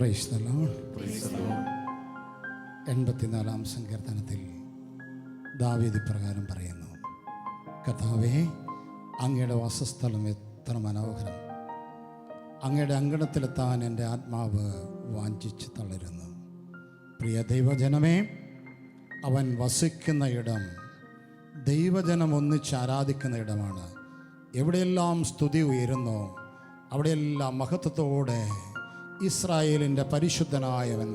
Praise the Lord. 84-ാം സങ്കീർത്തനത്തിൽ ദാവീദ് ഇപ്രകാരം പറയുന്നു: കർത്താവേ, അങ്ങയുടെ വാസസ്ഥലം എത്ര മനോഹരം! അങ്ങയുടെ അങ്കണത്തിലെത്താൻ എൻ്റെ ആത്മാവ് വാഞ്ചിച്ച് തളരുന്നു. പ്രിയ ദൈവജനമേ, അവൻ വസിക്കുന്ന ഇടം, ദൈവജനം ഒന്നിച്ച് ആരാധിക്കുന്ന ഇടമാണ്. എവിടെയെല്ലാം സ്തുതി ഉയരുന്നോ അവിടെയെല്ലാം മഹത്വത്തോടെ ഇസ്രായേലിൻ്റെ പരിശുദ്ധനായവൻ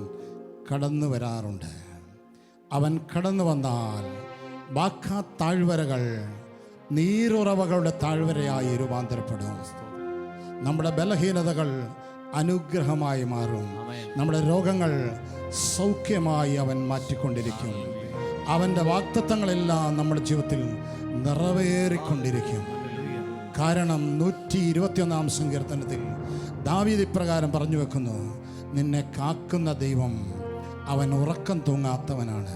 കടന്നു വരാറുണ്ട്. അവൻ കടന്നു വന്നാൽ ബാക്കാ താഴ്വരകൾ നീരുറവകളുടെ താഴ്വരയായി രൂപാന്തരപ്പെടും. നമ്മുടെ ബലഹീനതകൾ അനുഗ്രഹമായി മാറും. നമ്മുടെ രോഗങ്ങൾ സൗഖ്യമായി അവൻ മാറ്റിക്കൊണ്ടിരിക്കും. അവൻ്റെ വാഗ്ദത്തങ്ങളെല്ലാം നമ്മുടെ ജീവിതത്തിൽ നിറവേറിക്കൊണ്ടിരിക്കും. കാരണം 121-ാം സങ്കീർത്തനത്തിൽ ദാവീദ് ഇപ്രകാരം പറഞ്ഞു വെക്കുന്നു: നിന്നെ കാക്കുന്ന ദൈവം അവൻ ഉറക്കം തൂങ്ങാത്തവനാണ്,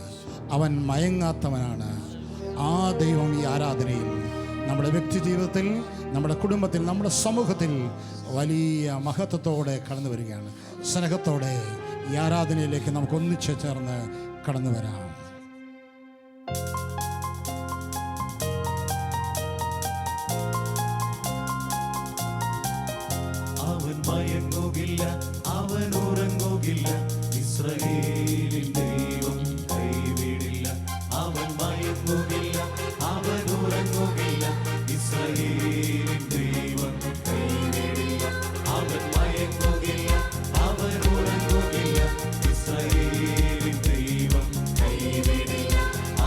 അവൻ മയങ്ങാത്തവനാണ്. ആ ദൈവം ഈ ആരാധനയിൽ നമ്മുടെ വ്യക്തി ജീവിതത്തിൽ, നമ്മുടെ കുടുംബത്തിൽ, നമ്മുടെ സമൂഹത്തിൽ വലിയ മഹത്വത്തോടെ കടന്നു വരികയാണ്. സ്നേഹത്തോടെ ഈ ആരാധനയിലേക്ക് നമുക്ക് ഒന്നിച്ച് ചേർന്ന് കടന്നു വരാം. അവൻ മയങ്ങുകില്ല, അവൻ ഉറങ്ങുകില്ല, ഇസ്രായേലിൻ ദൈവം കൈവിടില്ല. അവൻ മയങ്ങുകില്ല, അവൻ ഉറങ്ങുകില്ല, ഇസ്രായേലിൻ ദൈവം കൈവിടില്ല. അവൻ മയങ്ങുകില്ല, അവൻ ഉറങ്ങുകില്ല, ഇസ്രായേലിൻ ദൈവം കൈവിടില്ല.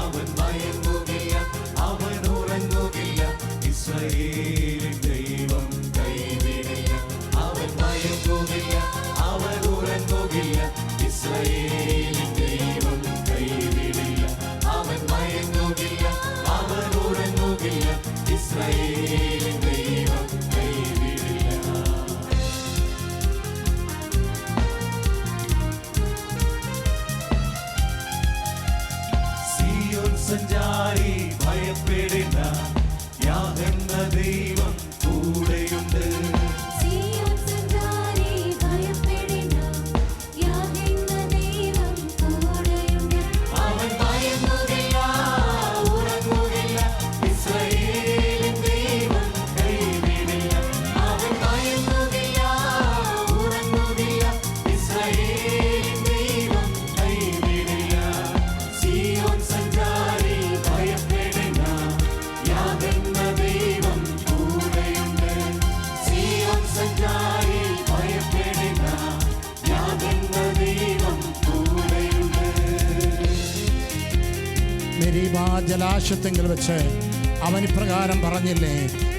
അവൻ മയങ്ങുകില്ല, അവൻ ഉറങ്ങുകില്ല, ഇസ്രായേലിൻ ദൈവം കൈവിടില്ല. അവൻ മയങ്ങുകില്ല, അവൻ ഉറങ്ങുകില്ല, ഇസ്രായേലിൻ ദൈവം കൈവിടില്ല. അവൻ മയങ്ങുകില്ല, അവൻ ഉറങ്ങുകില്ല, ഇസ്രായേലിൻ ദൈവം കൈവിടില്ല. സിയോൻ സഞ്ചാരി ഭയപ്പെടേണ്ട, യാഹെന്ന ദൈവം കൂടെയുണ്ട്. സിയോൻ സഞ്ചാരി ഭയപ്പെടേണ്ട, യാഹെന്ന ദൈവം കൂടെയുണ്ട്. അവൻ മയങ്ങുകില്ല, ഉറങ്ങുകില്ല, ഇസ്രായേലിൻ ദൈവം കൈവിടില്ല. അവൻ മയങ്ങുകില്ല, ഉറങ്ങുകില്ല, ഇസ്രായേലിൻ ദൈവം കൈവിടില്ല. സിയോൻ സഞ്ചാരി ഭയപ്പെടേണ്ട, യാഹെന്ന ദൈവം കൂടെയുണ്ട്. സിയോൻ സഞ്ചാരി ഭയപ്പെടേണ്ട, യാഹെന്ന ദൈവം കൂടെയുണ്ട്. മെരീബാ ജലാശയത്തെങ്കിൽ വെച്ച് അവൻ ഇപ്രകാരം പറഞ്ഞില്ലേ: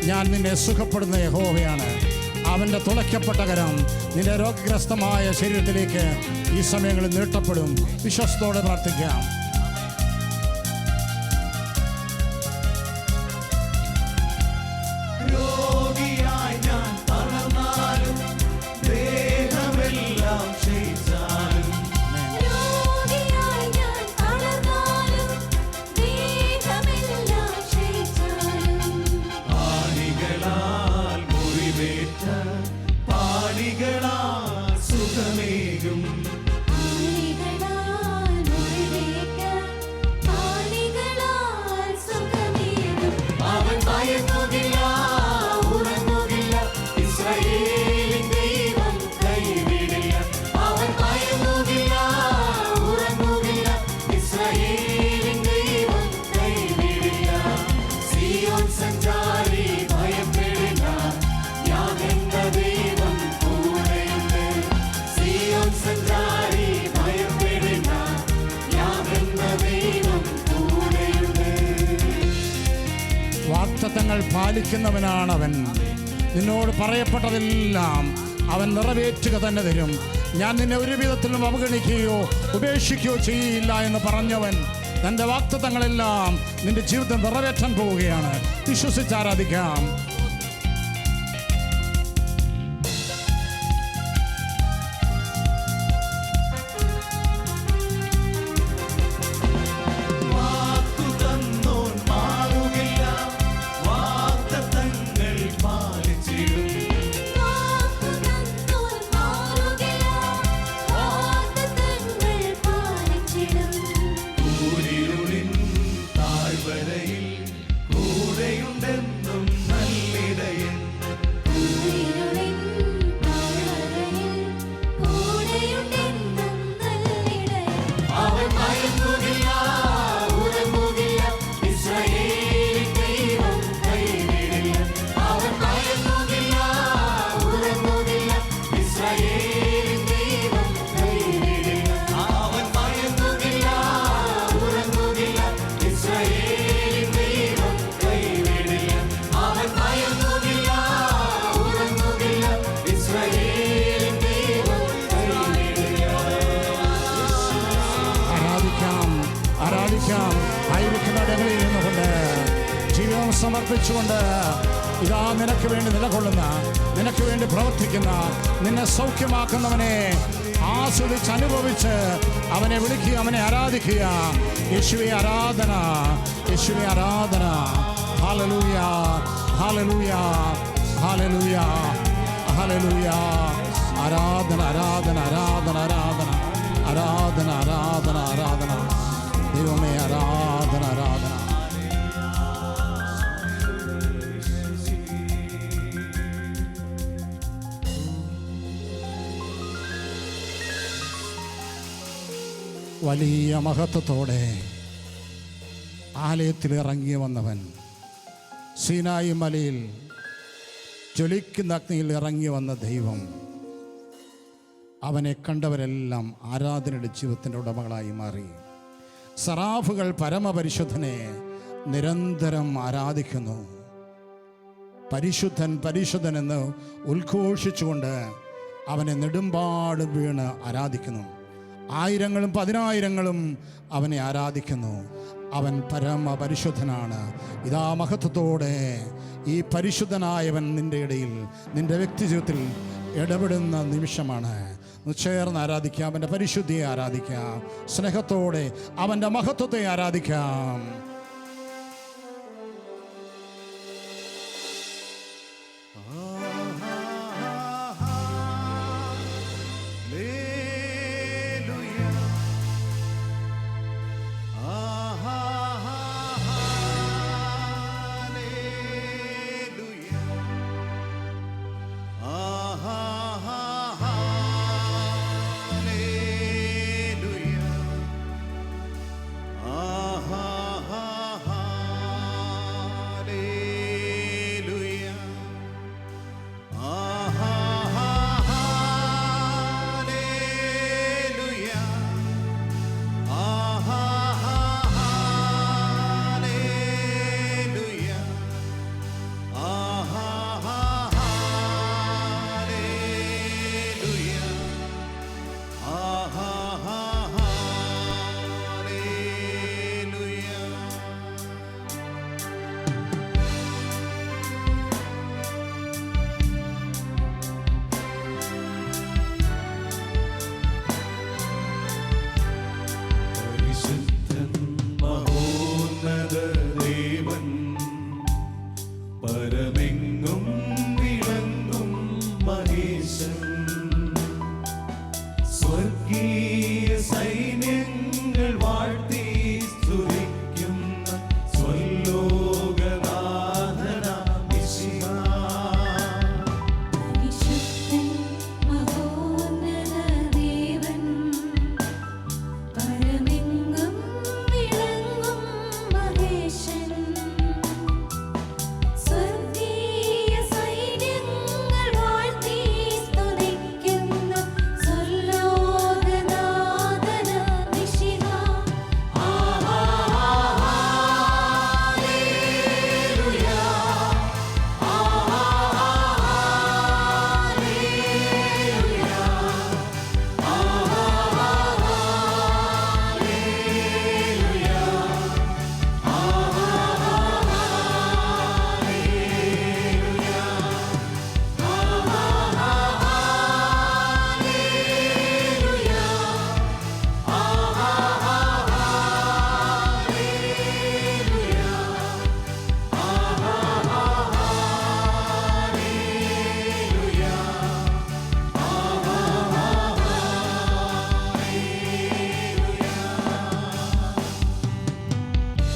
ഞാൻ നിന്നെ സുഖപ്പെടുന്ന യഹോവയാണ്. അവൻ്റെ തുളയ്ക്കപ്പെട്ട കരം നിന്റെ രോഗഗ്രസ്തമായ ശരീരത്തിലേക്ക് ഈ സമയങ്ങളിൽ നീട്ടപ്പെടും. വിശ്വസ്തോടെ പ്രാർത്ഥിക്കാം. രോഗിയായി ഞാൻ തളർന്നാലും, ദേഹമെല്ലാം ക്ഷയിച്ചാലും, രോഗിയായി ഞാൻ തളർന്നാലും, ദേഹമെല്ലാം ക്ഷയിച്ചാലും, പാണികളാൽ മുറിവേറ്റ പാണികളാൽ സുഖമേകും. പാണികളാൽ മുറിവേറ്റ പാണികളാൽ സുഖമേകും. അവൻ മയങ്ങുകില്ല, ഉറങ്ങുകില്ല, ഇസ്രായേലിൻ ദൈവം കൈവിടില്ല. അവൻ മയങ്ങുകില്ല, ഉറങ്ങുകില്ല, ഇസ്രായേലിൻ ദൈവം കൈവിടില്ല. സിയോൻ സഞ്ചാരി ഭയപ്പെടേണ്ട, യാഹെന്ന ദൈവം കൂടെയുണ്ട്. സിയോൻ സഞ്ചാരി ഭയപ്പെടേണ്ട, യാഹെന്ന ദൈവം കൂടെയുണ്ട്. വാഗ്ദത്തങ്ങൾ പാലിക്കുന്നവനാണവൻ. നിന്നോട് പറയപ്പെട്ടതെല്ലാം അവൻ നിറവേറ്റുക തന്നെ തരും. ഞാൻ നിന്നെ ഒരു വിധത്തിലും അവഗണിക്കുകയോ ഉപേക്ഷിക്കുകയോ ചെയ്യില്ല എന്ന് പറഞ്ഞവൻ തൻ്റെ വാഗ്ദത്തങ്ങളെല്ലാം നിന്റെ ജീവിതം നിറവേറ്റാൻ പോവുകയാണ്. വിശ്വസിച്ചാരാധിക്കാം. വാക്കു തന്നോൻ മാറുകില്ല, വാഗ്ദത്തങ്ങൾ പാലിച്ചിടും. വാക്കു തന്നോൻ മാറുകില്ല, ആരാധിക്കാം. ആയിരിക്കുന്ന ഇടങ്ങളിൽ ഇരുന്നുകൊണ്ട് ജീവിതം സമർപ്പിച്ചുകൊണ്ട് ഇതാ നിനക്ക് വേണ്ടി നിലകൊള്ളുന്ന, നിനക്ക് വേണ്ടി പ്രവർത്തിക്കുന്ന, നിന്നെ സൗഖ്യമാക്കുന്നവനെ ആസ്വദിച്ച് അനുഭവിച്ച് അവനെ വിളിക്കുക, അവനെ ആരാധിക്കുക. യേശുവേ ആരാധന, യേശുവേ ആരാധന. Hallelujah, hallelujah, hallelujah, hallelujah. ആരാധന, ആരാധന, ആരാധന, ആരാധന, ആരാധന, ആരാധന, ആരാധന. ദൈവമേ ആരാധന, ആരാധന. വലിയ മഹത്വത്തോടെ ആലയത്തിൽ ഇറങ്ങി വന്നവൻ, സീനായി മലയിൽ ജ്വലിക്കുന്ന അഗ്നിയിൽ ഇറങ്ങി വന്ന ദൈവം, അവനെ കണ്ടവരെല്ലാം ആരാധനയുടെ ജീവിതത്തിൻ്റെ ഉടമകളായി മാറി. സറാഫുകൾ പരമപരിശുദ്ധനെ നിരന്തരം ആരാധിക്കുന്നു. പരിശുദ്ധൻ പരിശുദ്ധൻ എന്ന് ഉദ്ഘോഷിച്ചുകൊണ്ട് അവനെ നെടുമ്പാട് വീണ് ആരാധിക്കുന്നു. ആയിരങ്ങളും പതിനായിരങ്ങളും അവനെ ആരാധിക്കുന്നു. അവൻ പരമപരിശുദ്ധനാണ്. ഇതാ മഹത്വത്തോടെ ഈ പരിശുദ്ധനായവൻ നിൻ്റെ ഇടയിൽ, നിൻ്റെ വ്യക്തി ജീവിതത്തിൽ ഇടപെടുന്ന നിമിഷമാണ്. ചേർന്ന് ആരാധിക്കാം, അവൻ്റെ പരിശുദ്ധിയെ ആരാധിക്കാം, സ്നേഹത്തോടെ അവൻ്റെ മഹത്വത്തെ ആരാധിക്കാം.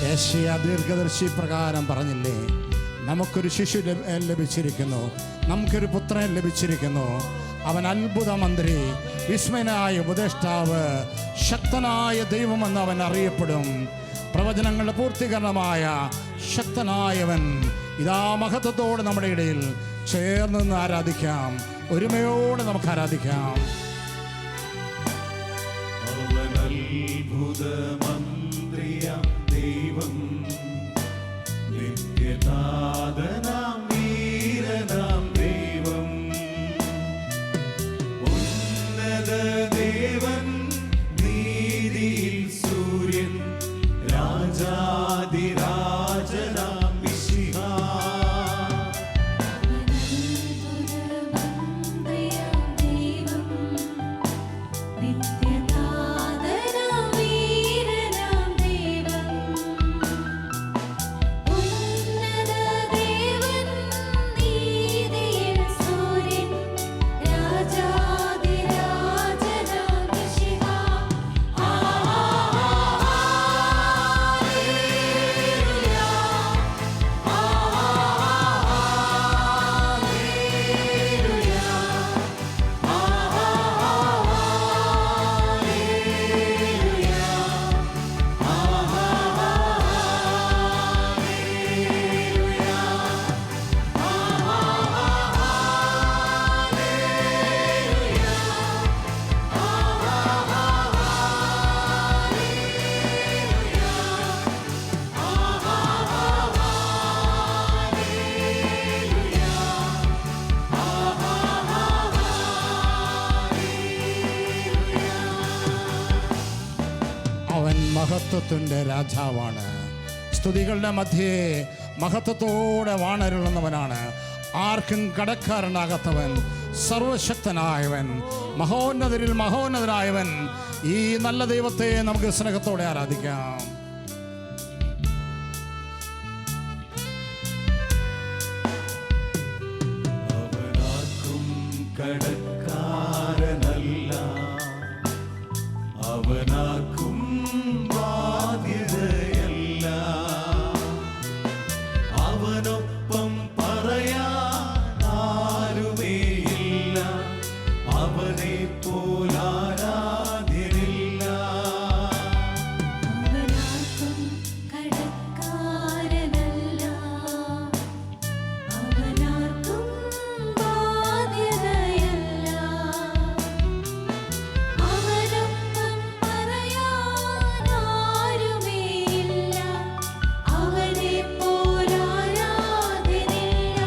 യെശയ്യാ ദീർഘദർശി പ്രകാരം പറഞ്ഞില്ലേ, നമുക്കൊരു ശിശു ലഭിച്ചിരിക്കുന്നു, നമുക്കൊരു പുത്രൻ ലഭിച്ചിരിക്കുന്നു. അവൻ അത്ഭുത മന്ത്രി, വിസ്മയനായ ഉപദേഷ്ടാവ്, ശക്തനായ ദൈവമെന്ന് അവൻ അറിയപ്പെടും. പ്രവചനങ്ങളുടെ പൂർത്തീകരണമായ ശക്തനായവൻ ഇതാ മഹത്വത്തോടെ നമ്മുടെ ഇടയിൽ ചേർന്ന് നിന്ന് ആരാധിക്കാം. ഒരുമയോടെ നമുക്ക് ആരാധിക്കാം. ദൈവം നിത്യനാഥനാം വീരനാം ദൈവം, ഉന്നത ദേവൻ, നീതിയിൽ സൂര്യൻ, രാജാതിരാജനാം മിശിഹാ അത്ഭുതമന്ത്രിയാം ദൈവം നിത്യനാഥനാം വീരനാം ദൈവം ഉന്നത ദേവൻ നീതിയിൽ സൂര്യൻ രാജാതിരാജനാം മിശിഹാ അവൻ മഹത്വത്തിൻ്റെ രാജാവാണ്. സ്തുതികളുടെ മധ്യേ മഹത്വത്തോടെ വാണരുളുന്നവനാണ്. ആർക്കും കടക്കാരനാകാത്തവൻ, സർവശക്തനായവൻ, മഹോന്നതരിൽ മഹോന്നതനായവൻ. ഈ നല്ല ദൈവത്തെ നമുക്ക് സ്നേഹത്തോടെ ആരാധിക്കാം. അവനാർക്കും കടക്കാരനല്ല, അവനാർക്കും ബാധ്യതയല്ല. അവനൊപ്പം പറയാൻ ആരുമേയില്ല, അവനെ പോലാരാധ്യനില്ല. അവനാർക്കും കടക്കാരനല്ല, അവനാർക്കും ബാധ്യതയല്ല. അവനൊപ്പം പറയാൻ ആരുമേയില്ല, അവനെ പോലാരാധ്യനില്ല.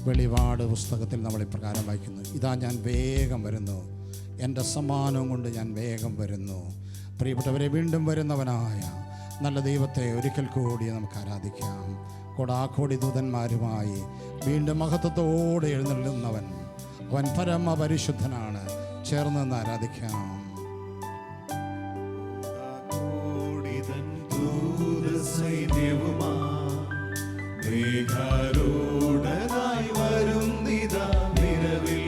വെളിപാട് പുസ്തകത്തിൽ നമ്മൾ ഇപ്രകാരം വായിക്കുന്നു: ഇതാ ഞാൻ വേഗം വരുന്നു, എൻ്റെ സമ്മാനവും കൊണ്ട് ഞാൻ വേഗം വരുന്നു. പ്രിയപ്പെട്ടവരെ, വീണ്ടും വരുന്നവനായ നല്ല ദൈവത്തെ ഒരിക്കൽ കൂടി നമുക്ക് ആരാധിക്കാം. കൊടാക്കോടി ദൂതന്മാരുമായി വീണ്ടും മഹത്വത്തോടെ എഴുന്നള്ളുന്നവൻ അവൻ പരമപരിശുദ്ധനാണ്. ചേർന്ന് നിന്ന് ആരാധിക്കാം. സൈന്യവുമാ മേഘാരൂഢനായി വരുന്നിതാ നിലവിൽ,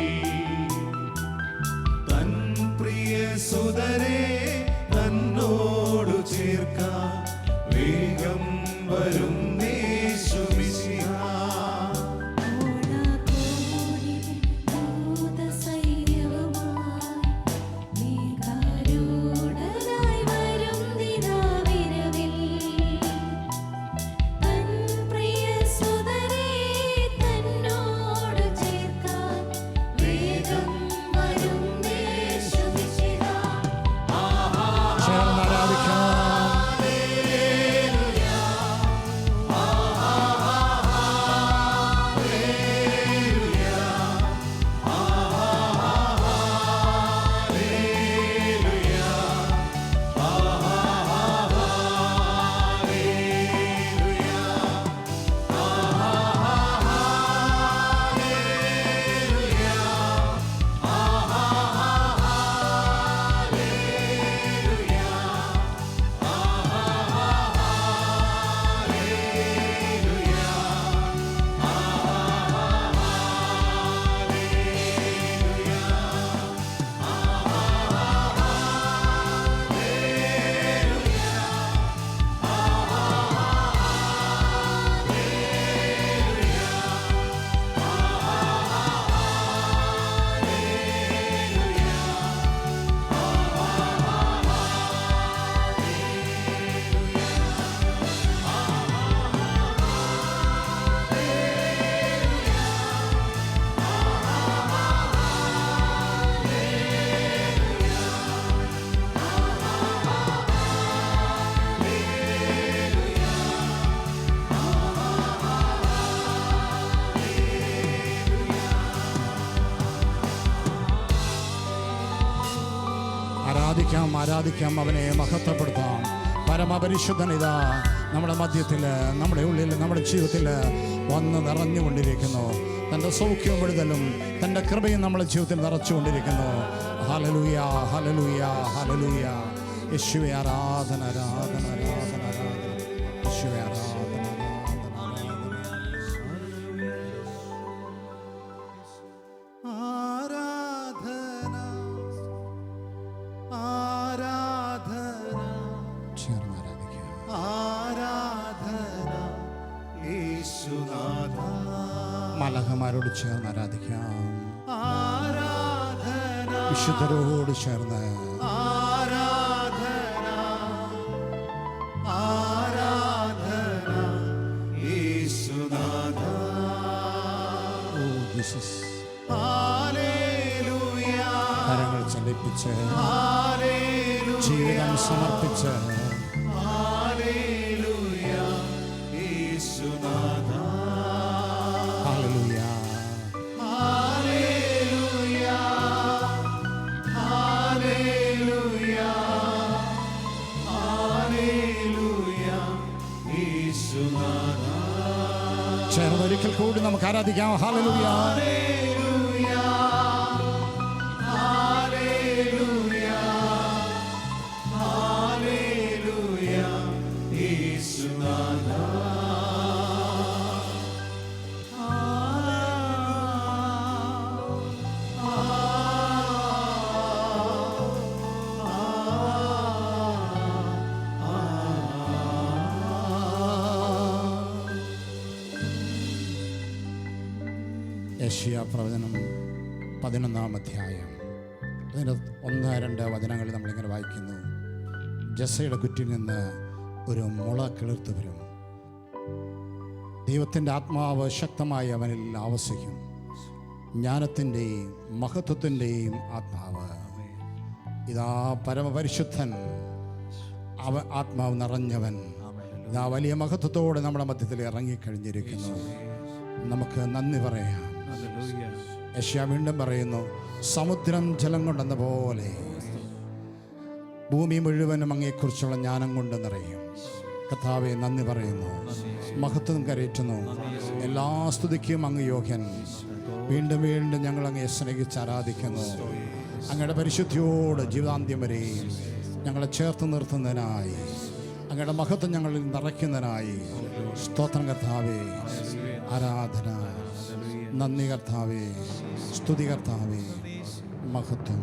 തൻ പ്രിയ സുതരെ തന്നോടു ചേർക്കാൻ വേഗം വരും യേശു മിശിഹാ. ആരാധിക്കാം, അവനെ മഹത്വപ്പെടുത്താം. പരമപരിശുദ്ധനിതാ നമ്മുടെ മധ്യത്തിൽ, നമ്മുടെ ഉള്ളിൽ, നമ്മുടെ ജീവിതത്തിൽ വന്ന് നിറഞ്ഞുകൊണ്ടിരിക്കുന്നു. തൻ്റെ സൗഖ്യവും വിടുതലും തൻ്റെ കൃപയും നമ്മുടെ ജീവിതത്തിൽ നിറച്ചുകൊണ്ടിരിക്കുന്നു. Hallelujah, hallelujah, hallelujah. യേശുവേ ആരാധന, ആരാധന, ആരാധന, ആരാധന. യേശുവേ ആരാധന, ആരാധന, ആരാധന, ആരാധന, ചേർന്ന് ആരാധിക്കാം. ആരാധന യേശുനാഥ. മലഹമാരോട് ചേർന്ന് ആരാധിക്കാം. ആരാധന, വിശുദ്ധരോട് ചേർന്ന് ആരാധന, ആരാധന യേശുനാഥ. Oh Jesus. ഹല്ലേലൂയ, കരങ്ങൾ ചലിപ്പിച്ച് ഹല്ലേലൂയ, ജീവിതം സമർപ്പിച്ച് ഹല്ലേലൂയ യേശുനാഥ. ഹല്ലേലൂയ, ഹല്ലേലൂയ, ഹല്ലേലൂയ, ഹല്ലേലൂയ യേശുനാഥ. ചേർന്ന് ഒരിക്കൽ കൂടി നമുക്ക് ആരാധിക്കാം. ഹല്ലേലൂയ, ഹല്ലേലൂയ, ഹല്ലേലൂയ, ഹല്ലേലൂയ യേശുനാഥ. യെശയ്യാ പ്രവചനം 11-ാം അധ്യായം അതിൻ്റെ 1-2 വചനങ്ങളിൽ നമ്മളിങ്ങനെ വായിക്കുന്നു. ജസ്സയുടെ കുറ്റിൽ നിന്ന് ഒരു മുള കിളിർത്ത് വരും. ദൈവത്തിൻ്റെ ആത്മാവ് ശക്തമായി അവനിൽ ആവസിക്കും. ജ്ഞാനത്തിൻ്റെയും മഹത്വത്തിൻ്റെയും ആത്മാവ്. ഇതാ പരമപരിശുദ്ധൻ, ആത്മാവ് നിറഞ്ഞവൻ ഇതാ വലിയ മഹത്വത്തോടെ നമ്മുടെ മധ്യത്തിൽ ഇറങ്ങിക്കഴിഞ്ഞിരിക്കുന്നു. നമുക്ക് നന്ദി പറയാം. യെശയ്യാ വീണ്ടും പറയുന്നു, സമുദ്രം ജലം കൊണ്ടെന്ന പോലെ ഭൂമി മുഴുവനും അങ്ങയെക്കുറിച്ചുള്ള ജ്ഞാനം കൊണ്ട് നിറയും. കർത്താവേ, നന്ദി പറയുന്നു, മഹത്വം കരയറ്റുന്നു. എല്ലാ സ്തുതിക്കും അങ്ങ് യോഗ്യൻ. വീണ്ടും വീണ്ടും ഞങ്ങൾ അങ്ങയെ സ്നേഹിച്ച് ആരാധിക്കുന്നു. അങ്ങയുടെ പരിശുദ്ധിയോട് ജീവിതാന്ത്യം വരെയും ഞങ്ങളെ ചേർത്ത് നിർത്തുന്നതിനായി, അങ്ങയുടെ മഹത്വം ഞങ്ങളിൽ നിറയ്ക്കുന്നതിനായി സ്തോത്രം കർത്താവേ. ആരാധന, നന്ദി കർത്താവേ, സ്തുതി കർത്താവേ, മഹത്വം.